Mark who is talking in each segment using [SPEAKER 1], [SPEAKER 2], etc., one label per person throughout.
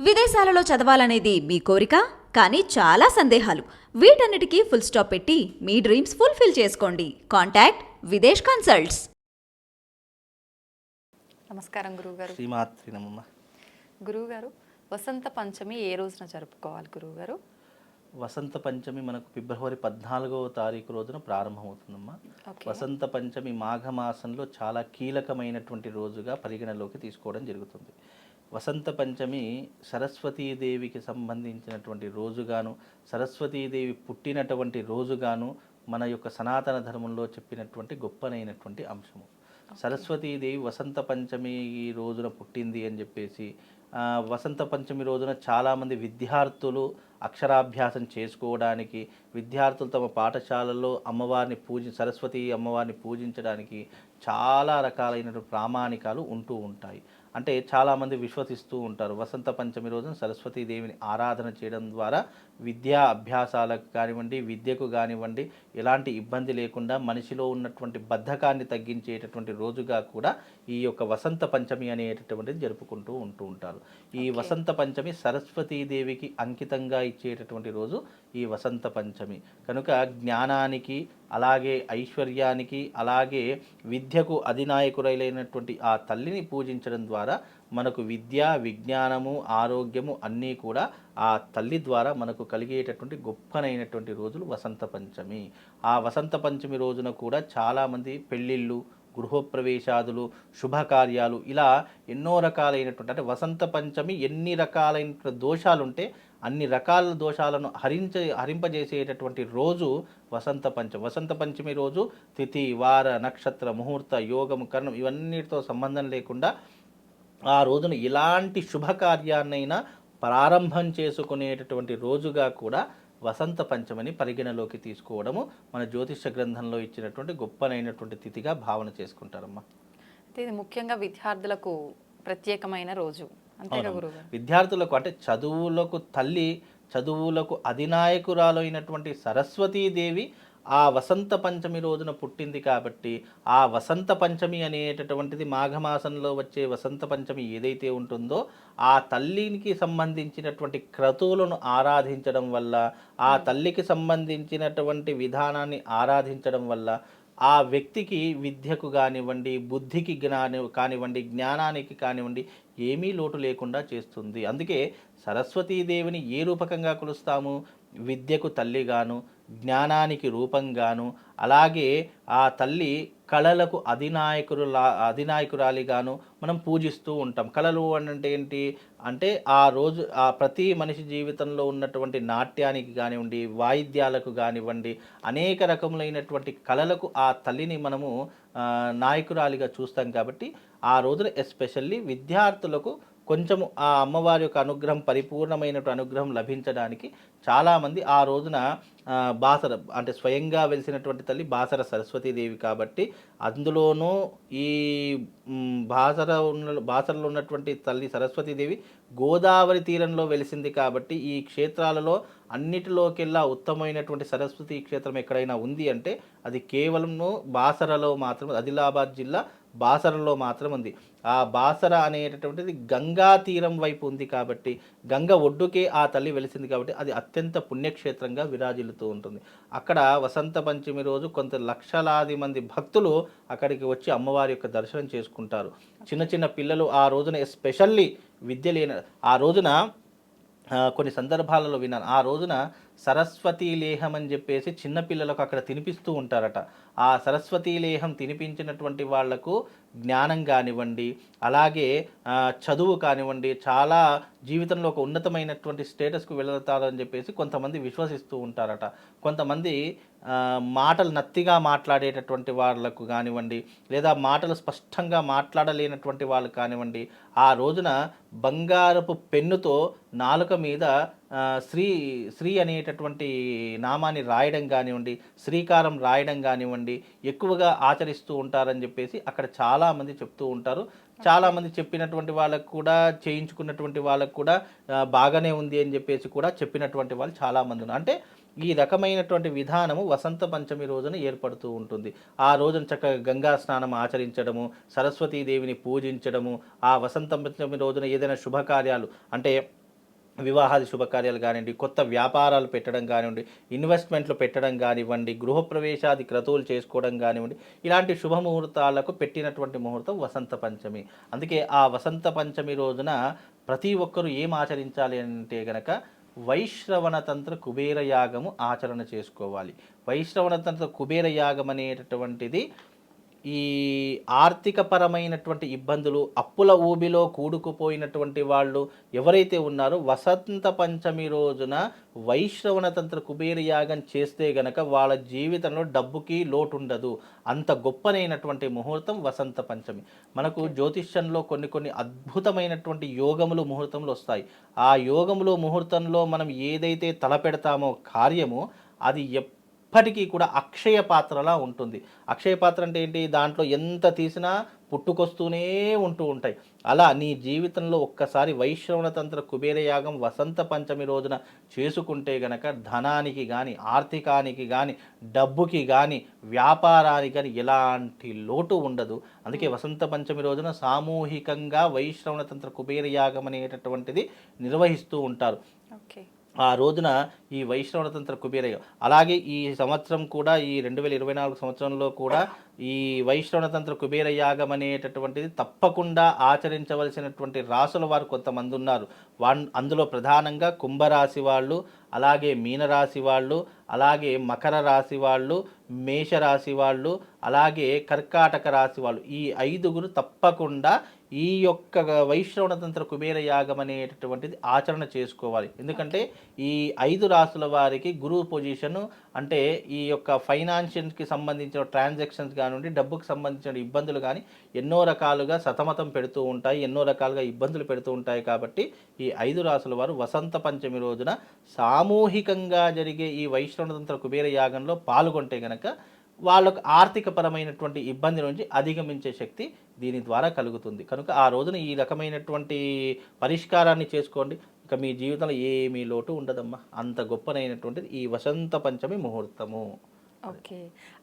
[SPEAKER 1] విదేశాలలో చదవాలనేది మీ కోరిక, కానీ చాలా సందేహాలు. వీటన్నిటికీ ఫుల్ స్టాప్ పెట్టి మీ డ్రీమ్స్ ఫుల్ఫిల్ చేసుకోండి. Contact Videsh consults.
[SPEAKER 2] నమస్కారం గురువుగారు.
[SPEAKER 3] శ్రీమాత్రి నమః.
[SPEAKER 2] గురువుగారు, వసంత పంచమి ఏ రోజున జరుపుకోవాలి గురువుగారు?
[SPEAKER 3] వసంత పంచమి మనకు ఫిబ్రవరి 14వ తారీఖు రోజున ప్రారంభమవుతుందమ్మా. వసంత పంచమి మాఘమాసంలో చాలా కీలకమైనటువంటి రోజుగా పరిగణలోకి తీసుకోవడం జరుగుతుంది. వసంత పంచమి సరస్వతీదేవికి సంబంధించినటువంటి రోజుగాను, సరస్వతీదేవి పుట్టినటువంటి రోజుగాను మన యొక్క సనాతన ధర్మంలో చెప్పినటువంటి గొప్పనైనటువంటి అంశము. సరస్వతీదేవి వసంత పంచమి రోజున పుట్టింది అని చెప్పేసి, వసంత పంచమి రోజున చాలామంది విద్యార్థులు అక్షరాభ్యాసం చేసుకోవడానికి, విద్యార్థులు తమ పాఠశాలల్లో సరస్వతి అమ్మవారిని పూజించడానికి చాలా రకాలైన ప్రామాణికాలు ఉంటూ ఉంటాయి. అంటే చాలామంది విశ్వసిస్తూ ఉంటారు, వసంత పంచమి రోజున సరస్వతీదేవిని ఆరాధన చేయడం ద్వారా విద్యా అభ్యాసాలకు కానివ్వండి, విద్యకు కానివ్వండి ఎలాంటి ఇబ్బంది లేకుండా మనిషిలో ఉన్నటువంటి బద్ధకాన్ని తగ్గించేటటువంటి రోజుగా కూడా ఈ యొక్క వసంత పంచమి అనేటటువంటిది జరుపుకుంటూ ఉంటారు. ఈ వసంత పంచమి సరస్వతీదేవికి అంకితంగా ఇచ్చేటటువంటి రోజు ఈ వసంత పంచమి. కనుక జ్ఞానానికి, అలాగే ఐశ్వర్యానికి, అలాగే విద్యకు అధినాయకురైనటువంటి ఆ తల్లిని పూజించడం ద్వారా మనకు విద్య, విజ్ఞానము, ఆరోగ్యము అన్నీ కూడా ఆ తల్లి ద్వారా మనకు కలిగేటటువంటి గొప్పనైనటువంటి రోజులు వసంత పంచమి. ఆ వసంత పంచమి రోజున కూడా చాలామంది పెళ్ళిళ్ళు, గృహప్రవేశాదులు, శుభకార్యాలు ఇలా ఎన్నో రకాలైనటువంటి, అంటే వసంత పంచమి ఎన్ని రకాలైన దోషాలుంటే అన్ని రకాల దోషాలను హరింపజేసేటటువంటి రోజు వసంత పంచమి. వసంత పంచమి రోజు తిథి, వార, నక్షత్ర, ముహూర్త, యోగము, కర్ణం ఇవన్నిటితో సంబంధం లేకుండా ఆ రోజున ఎలాంటి శుభకార్యాన్నైనా ప్రారంభం చేసుకునేటటువంటి రోజుగా కూడా వసంత పంచమిని పరిగణలోకి తీసుకోవడము మన జ్యోతిష గ్రంథంలో ఇచ్చినటువంటి గొప్పనైనటువంటి తిథిగా భావన చేసుకుంటారమ్మా.
[SPEAKER 2] అయితే ఇది ముఖ్యంగా విద్యార్థులకు ప్రత్యేకమైన రోజు, అంతేగా గురువుగారు?
[SPEAKER 3] విద్యార్థులకు అంటే చదువులకు తల్లి, చదువులకు అధినాయకురాలైనటువంటి సరస్వతీదేవి ఆ వసంత పంచమి రోజున పుట్టింది కాబట్టి ఆ వసంత పంచమి అనేటటువంటిది మాఘమాసంలో వచ్చే వసంత పంచమి ఏదైతే ఉంటుందో ఆ తల్లికి సంబంధించినటువంటి క్రతువులను ఆరాధించడం వల్ల, ఆ తల్లికి సంబంధించినటువంటి విధానాన్ని ఆరాధించడం వల్ల ఆ వ్యక్తికి విద్యకు కానివ్వండి, బుద్ధికి కానివ్వండి, జ్ఞానానికి కానివ్వండి ఏమీ లోటు లేకుండా చేస్తుంది. అందుకే సరస్వతీదేవిని ఏ రూపకంగా కొలుస్తాము? విద్యకు తల్లిగాను, జ్ఞానానికి రూపంగాను, అలాగే ఆ తల్లి కళలకు అధినాయకురాలిగాను మనం పూజిస్తూ ఉంటాం. కళలు అంటే ఏంటి అంటే ఆ రోజు ఆ ప్రతి మనిషి జీవితంలో ఉన్నటువంటి నాట్యానికి కానివ్వండి, వాయిద్యాలకు కానివ్వండి, అనేక రకములైనటువంటి కళలకు ఆ తల్లిని మనము నాయకురాలిగా చూస్తాం. కాబట్టి ఆ రోజున ఎస్పెషల్లీ విద్యార్థులకు కొంచెము ఆ అమ్మవారి యొక్క అనుగ్రహం, పరిపూర్ణమైన అనుగ్రహం లభించడానికి చాలామంది ఆ రోజున బాసర అంటే స్వయంగా వెలిసినటువంటి తల్లి బాసర సరస్వతీదేవి కాబట్టి, అందులోనూ ఈ బాసరలో ఉన్నటువంటి తల్లి సరస్వతీదేవి గోదావరి తీరంలో వెలిసింది కాబట్టి ఈ క్షేత్రాలలో అన్నిటిలోకెల్లా ఉత్తమమైనటువంటి సరస్వతి క్షేత్రం ఎక్కడైనా ఉంది అంటే అది కేవలము బాసరలో మాత్రం, ఆదిలాబాద్ జిల్లా బాసరలో మాత్రం ఉంది. ఆ బాసర అనేటటువంటిది గంగా తీరం వైపు ఉంది కాబట్టి, గంగ ఒడ్డుకే ఆ తల్లి వెలిసింది కాబట్టి అది అత్యంత పుణ్యక్షేత్రంగా విరాజిల్లుతూ ఉంటుంది. అక్కడ వసంత పంచమి రోజు కొంత లక్షలాది మంది భక్తులు అక్కడికి వచ్చి అమ్మవారి యొక్క దర్శనం చేసుకుంటారు. చిన్న చిన్న పిల్లలు ఆ రోజున ఎస్పెషల్లీ విద్య లేని ఆ రోజున కొన్ని సందర్భాలలో విన్నాను, ఆ రోజున సరస్వతీ లేహం అని చెప్పేసి చిన్నపిల్లలకు అక్కడ తినిపిస్తూ ఉంటారట. ఆ సరస్వతీ లేహం తినిపించినటువంటి వాళ్లకు జ్ఞానం కానివ్వండి, అలాగే చదువు కానివ్వండి, చాలా జీవితంలో ఒక ఉన్నతమైనటువంటి స్టేటస్కు వెళతారని చెప్పేసి కొంతమంది విశ్వసిస్తూ ఉంటారట. కొంతమంది మాటలు నత్తిగా మాట్లాడేటటువంటి వాళ్ళకు కానివ్వండి, లేదా మాటలు స్పష్టంగా మాట్లాడలేనటువంటి వాళ్ళు కానివ్వండి, ఆ రోజున బంగారపు పెన్నుతో నాలుక మీద శ్రీ అనేటటువంటి నామాన్ని రాయడం కానివ్వండి, శ్రీకారం రాయడం కానివ్వండి ఎక్కువగా ఆచరిస్తూ ఉంటారని చెప్పేసి అక్కడ చాలామంది చెప్తూ ఉంటారు. చాలామంది చెప్పినటువంటి వాళ్ళకు కూడా, చేయించుకున్నటువంటి వాళ్ళకు కూడా బాగానే ఉంది అని చెప్పేసి కూడా చెప్పినటువంటి వాళ్ళు చాలామంది ఉన్నారు. అంటే ఈ రకమైనటువంటి విధానము వసంత పంచమి రోజున ఏర్పడుతూ ఉంటుంది. ఆ రోజున చక్కగా గంగా స్నానం ఆచరించడము, సరస్వతీదేవిని పూజించడము, ఆ వసంత పంచమి రోజున ఏదైనా శుభకార్యాలు అంటే వివాహాది శుభకార్యాలు కానివ్వండి, కొత్త వ్యాపారాలు పెట్టడం కానివ్వండి, ఇన్వెస్ట్మెంట్లు పెట్టడం కానివ్వండి, గృహప్రవేశాది క్రతువులు చేసుకోవడం కానివ్వండి, ఇలాంటి శుభముహూర్తాలకు పెట్టినటువంటి ముహూర్తం వసంత పంచమి. అందుకే ఆ వసంత పంచమి రోజున ప్రతి ఒక్కరూ ఏం ఆచరించాలి అంటే గనక వైశ్రవణ తంత్ర కుబేర యాగము ఆచరణ చేసుకోవాలి. వైశ్రవణ తంత్ర కుబేర యాగం అనేటటువంటిది ఈ ఆర్థికపరమైనటువంటి ఇబ్బందులు, అప్పుల ఊబిలో కూడుకుపోయినటువంటి వాళ్ళు ఎవరైతే ఉన్నారో వసంత పంచమి రోజున వైశ్రవణ తంత్ర కుబేర యాగం చేస్తే గనక వాళ్ళ జీవితంలో డబ్బుకి లోటు ఉండదు. అంత గొప్పనైనటువంటి ముహూర్తం వసంత పంచమి. మనకు జ్యోతిష్యంలో కొన్ని అద్భుతమైనటువంటి యోగములు ముహూర్తంలో వస్తాయి. ఆ యోగములు ముహూర్తంలో మనం ఏదైతే తలపెడతామో కార్యము అది ఎప్పటికీ కూడా అక్షయ పాత్రలా ఉంటుంది. అక్షయ పాత్ర అంటే ఏంటి? దాంట్లో ఎంత తీసినా పుట్టుకొస్తూనే ఉంటూ ఉంటాయి. అలా నీ జీవితంలో ఒక్కసారి వైశ్రవణ తంత్ర కుబేర యాగం వసంత పంచమి రోజున చేసుకుంటే గనక ధనానికి కానీ, ఆర్థికానికి కానీ, డబ్బుకి కానీ, వ్యాపారానికి కానీ ఎలాంటి లోటు ఉండదు. అందుకే వసంత పంచమి రోజున సామూహికంగా వైశ్రవణ తంత్ర కుబేర యాగం అనేటటువంటిది నిర్వహిస్తూ ఉంటారు.
[SPEAKER 2] ఓకే.
[SPEAKER 3] ఆ రోజున ఈ వైష్ణవ తంత్ర కుబేర అలాగే ఈ సంవత్సరం కూడా ఈ 2024 సంవత్సరంలో కూడా ఈ వైష్ణవ తంత్ర కుబేర యాగం అనేటటువంటిది తప్పకుండా ఆచరించవలసినటువంటి రాసుల వారు కొంతమంది ఉన్నారు. అందులో ప్రధానంగా కుంభరాశి వాళ్ళు, అలాగే మీనరాశి వాళ్ళు, అలాగే మకర రాశి వాళ్ళు, మేషరాశి వాళ్ళు, అలాగే కర్కాటక రాశి వాళ్ళు. ఈ 5గురు తప్పకుండా ఈ యొక్క వైశ్రవణ తంత్ర కుబేర యాగం అనేటటువంటిది ఆచరణ చేసుకోవాలి. ఎందుకంటే ఈ 5 రాసుల వారికి గురువు పొజిషన్ అంటే ఈ యొక్క ఫైనాన్షియల్కి సంబంధించిన ట్రాన్సాక్షన్స్ కానివ్వండి, డబ్బుకు సంబంధించిన ఇబ్బందులు కానీ ఎన్నో రకాలుగా సతమతం పెడుతూ ఉంటాయి, ఎన్నో రకాలుగా ఇబ్బందులు పెడుతూ ఉంటాయి. కాబట్టి ఈ 5 రాసుల వారు వసంత పంచమి రోజున సామూహికంగా జరిగే ఈ వైశ్రవణ తంత్ర కుబేర యాగంలో పాల్గొంటే గనక వాళ్ళకు ఆర్థికపరమైనటువంటి ఇబ్బంది నుంచి అధిగమించే శక్తి దీని ద్వారా కలుగుతుంది. కనుక ఆ రోజున ఈ రకమైనటువంటి పరిష్కారాన్ని చేసుకోండి. ఇక మీ జీవితంలో ఏమీ లోటు ఉండదమ్మా. అంత గొప్పనైనటువంటిది ఈ వసంత పంచమి ముహూర్తము.
[SPEAKER 2] ఓకే.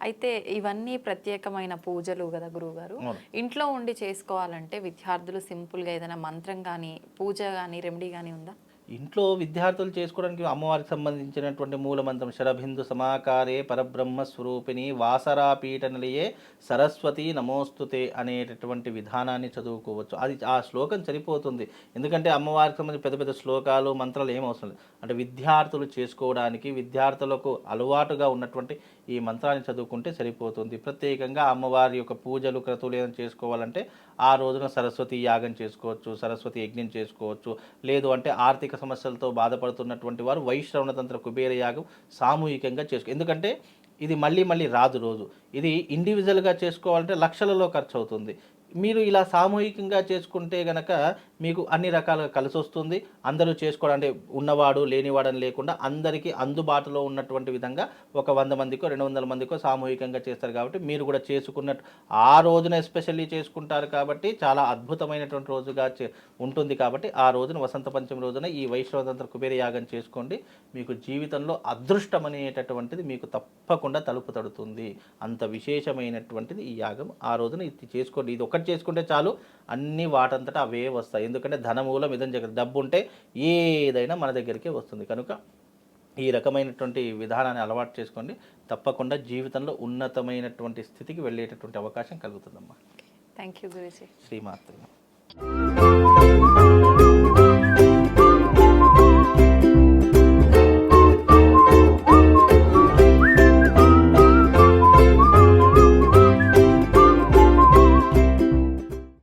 [SPEAKER 2] అయితే ఇవన్నీ ప్రత్యేకమైన పూజలు కదా గురువుగారు. ఇంట్లో ఉండి చేసుకోవాలంటే విద్యార్థులు సింపుల్గా ఏదైనా మంత్రం కానీ, పూజ కానీ, రెమెడీ కానీ ఉందా?
[SPEAKER 3] ఇంట్లో విద్యార్థులు చేసుకోవడానికి అమ్మవారికి సంబంధించినటువంటి మూలమంత్రం శరబిందు సమాకారే పరబ్రహ్మ స్వరూపిణి వాసరాపీఠ నిలయే సరస్వతి నమోస్తుతే అనేటటువంటి విధానాన్ని చదువుకోవచ్చు. అది ఆ శ్లోకం సరిపోతుంది. ఎందుకంటే అమ్మవారికి సంబంధించి పెద్ద పెద్ద శ్లోకాలు మంత్రాలు ఏం అవసరం లేదు. అంటే విద్యార్థులు చేసుకోవడానికి విద్యార్థులకు అలవాటుగా ఉన్నటువంటి ఈ మంత్రాన్ని చదువుకుంటే సరిపోతుంది. ప్రత్యేకంగా అమ్మవారి యొక్క పూజలు క్రతువులు ఏదైనా చేసుకోవాలంటే ఆ రోజున సరస్వతి యాగం చేసుకోవచ్చు, సరస్వతి యజ్ఞం చేసుకోవచ్చు. లేదు అంటే ఆర్థిక సమస్యలతో బాధపడుతున్నటువంటి వారు వైశ్రవణ తంత్ర కుబేర యాగం సామూహికంగా ఎందుకంటే ఇది మళ్ళీ మళ్ళీ రాదు రోజు. ఇది ఇండివిజువల్గా చేసుకోవాలంటే లక్షలలో ఖర్చు అవుతుంది. మీరు ఇలా సామూహికంగా చేసుకుంటే గనక మీకు అన్ని రకాలుగా కలిసి వస్తుంది. అందరూ చేసుకోవడం అంటే ఉన్నవాడు లేనివాడని లేకుండా అందరికీ అందుబాటులో ఉన్నటువంటి విధంగా ఒక 100 మందికో 200 మందికో సామూహికంగా చేస్తారు. కాబట్టి మీరు కూడా చేసుకున్నట్టు ఆ రోజున ఎస్పెషల్లీ చేసుకుంటారు. కాబట్టి చాలా అద్భుతమైనటువంటి రోజుగా ఉంటుంది. కాబట్టి ఆ రోజున వసంత పంచమి రోజున ఈ వైశ్వతంత్ర కుబేర యాగం చేసుకోండి. మీకు జీవితంలో అదృష్టం అనేటటువంటిది మీకు తప్పకుండా తలుపు తడుతుంది. అంత విశేషమైనటువంటిది ఈ యాగం. ఆ రోజున ఇది చేసుకోండి. ఇది ఒకటి చేసుకుంటే చాలు, అన్ని వాటంతటా అవే వస్తాయి. ఎందుకంటే ధనమూలం ఇదం జగత్. డబ్బు ఉంటే ఏదైనా మన దగ్గరికే వస్తుంది. కనుక ఈ రకమైనటువంటి విధానాన్ని అలవాటు చేసుకోండి. తప్పకుండా జీవితంలో ఉన్నతమైనటువంటి స్థితికి వెళ్ళేటటువంటి అవకాశం కలుగుతుందమ్మా.
[SPEAKER 2] Thank you Guruji.
[SPEAKER 3] శ్రీమాత్రి.